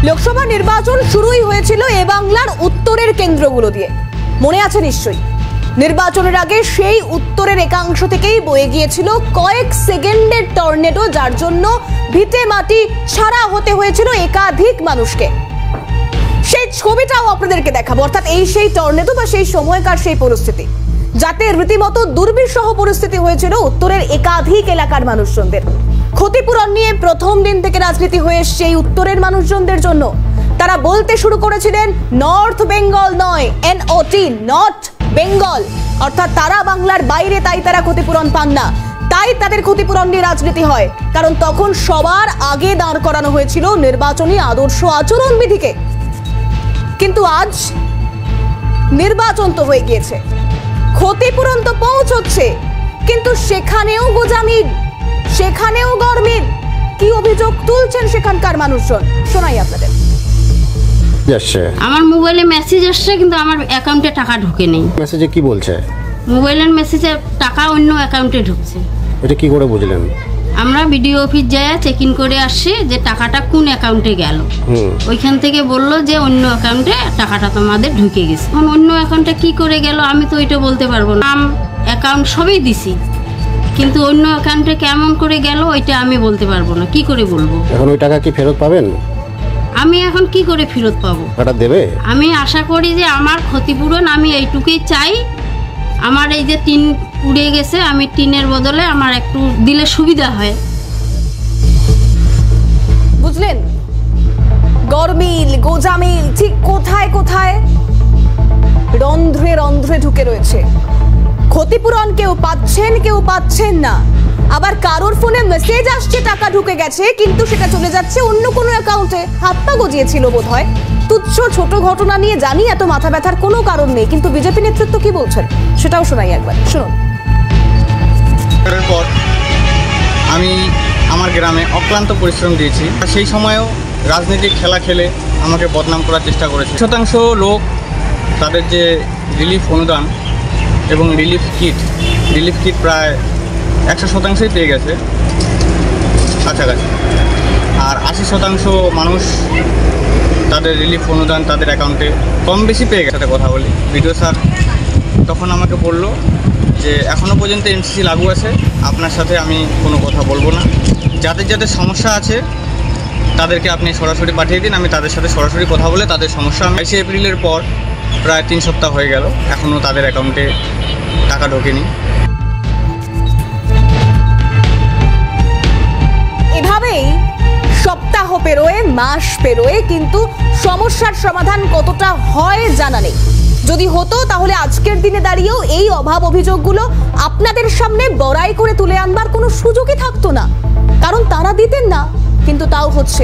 লোকসভা নির্বাচন শুরুই হয়েছিল এ বাংলার উত্তরের কেন্দ্রগুলো দিয়ে, মনে আছে নিশ্চয়ই। নির্বাচনের আগে সেই উত্তরের একাংশ থেকেই বয়ে গিয়েছিল কয়েক সেকেন্ডের টর্নেডো, যার জন্য ভিটে মাটি ছাড়া হতে হয়েছিল একাধিক মানুষকে। সেই ছবিটাও আপনাদেরকে দেখাবো, অর্থাৎ এই সেই টর্নেডো বা সেই সময়কার সেই পরিস্থিতি, যাতে রীতিমতো দুর্বিষহ পরিস্থিতি হয়েছিল উত্তরের একাধিক এলাকার মানুষজনদের। ক্ষতিপূরণ নিয়ে প্রথম দিন থেকে রাজনীতি হয়ে সেই উত্তরের মানুষজনদের জন্য তারা বলতে শুরু করেছিলেন নর্থ বেঙ্গল নয়, NOT, নট বেঙ্গল, অর্থাৎ তারা বাংলার বাইরে, তাই তারা ক্ষতিপূরণ পান না, তাই তাদের ক্ষতিপূরণ নিয়ে রাজনীতি হয়। কারণ তখন সবার আগে দাঁড় করানো হয়েছিল নির্বাচনী আদর্শ আচরণবিধিকে। কিন্তু আজ নির্বাচন তো হয়ে গিয়েছে, ক্ষতিপূরণ তো পৌঁছচ্ছে, কিন্তু সেখানেও গোজামিল, সেখানেও গরমিল। কি অভিযোগ তুলছেন সেখানকার মানুষজন, শোনাই আপনাদের। আমার মোবাইলে মেসেজ আসছে, কিন্তু আমার অ্যাকাউন্টে টাকা ঢুকে নেই। মেসেজে কি বলছে? মোবাইলের মেসেজে টাকা অন্য অ্যাকাউন্টে ঢুকছে। এটা কি করে বুঝলেন? আমরা বিডিও অফিস যায় চেক ইন করে আসছি যে টাকাটা কোন অ্যাকাউন্টে গেল। ওইখান থেকে বললো যে অন্য অ্যাকাউন্টে টাকাটা তোমাদের ঢুকে গেছে। এখন অন্য অ্যাকাউন্টে কি করে গেল আমি তো ওইটা বলতে পারবো না। নাম অ্যাকাউন্ট সবই দিছি, কিন্তু অন্য অ্যাকাউন্টে কেমন করে গেল ওইটা আমি বলতে পারবো না। কি করে বলবো? এখন ওই টাকা কি ফেরত পাবেন? আমি এখন কি করে ফেরত পাবো? টাকাটা দেবে? আমি আশা করি যে আমার ক্ষতিপূরণ আমি এইটুকুই চাই। আমার এই যে টিন উড়ে গেছে, আমি টিনের বদলে আমার একটু দিলে সুবিধা হয়। বুঝলেন, গরমিল গোজামিল ঠিক কোথায় কোথায় রন্ধ্রে রন্ধ্রে ঢুকে রয়েছে। ক্ষতিপূরণ কেউ পাচ্ছেন, কেউ পাচ্ছেন না। আবার কারোর ফোনে মেসেজ আসছে টাকা ঢুকে গেছে, কিন্তু সেটা চলে যাচ্ছে অন্য কোনো অ্যাকাউন্টে। হাত পা গজিয়েছিল বোধ হয়। তুচ্ছ ছোট ঘটনা নিয়ে জানি এত মাথা ব্যথার কোনো কারণ নেই, কিন্তু বিজেপি নেতৃত্ব কি বলছেন সেটাও শোনাই একবার, শুনুন। পর আমি আমার গ্রামে অক্লান্ত পরিশ্রম দিয়েছি, সেই সময়েও রাজনৈতিক খেলা খেলে আমাকে বদনাম করার চেষ্টা করেছে। শতাংশ লোক তাদের যে রিলিফ অনুদান এবং রিলিফ কিট প্রায় 100% পেয়ে গেছে কাছাকাছি। আর 80% মানুষ তাদের রিলিফ অনুদান তাদের অ্যাকাউন্টে কম বেশি পেয়ে গেছে। সাথে কথা বলি, বিডিও স্যার তখন আমাকে বললো যে এখনও পর্যন্ত MCC লাগু আছে, আপনার সাথে আমি কোনো কথা বলবো না। যাদের যাদের সমস্যা আছে তাদেরকে আপনি সরাসরি পাঠিয়ে দিন, আমি তাদের সাথে সরাসরি কথা বলে তাদের সমস্যা। 22 এপ্রিলের পর প্রায় 3 সপ্তাহ হয়ে গেল, এখনও তাদের অ্যাকাউন্টে টাকা ঢোকেনি। এভাবেই সপ্তাহ পেরোয়, মাস পেরোয়, কিন্তু সমস্যার সমাধান কতটা হয় জানা নেই। যদি হতো তাহলে আজকের দিনে দাঁড়িয়েও এই অভাব অভিযোগগুলো আপনাদের সামনে বড়াই করে তুলে আনবার কোনো সুযোগই থাকতো না, কারণ তারা দিতেন না, কিন্তু তাও হচ্ছে।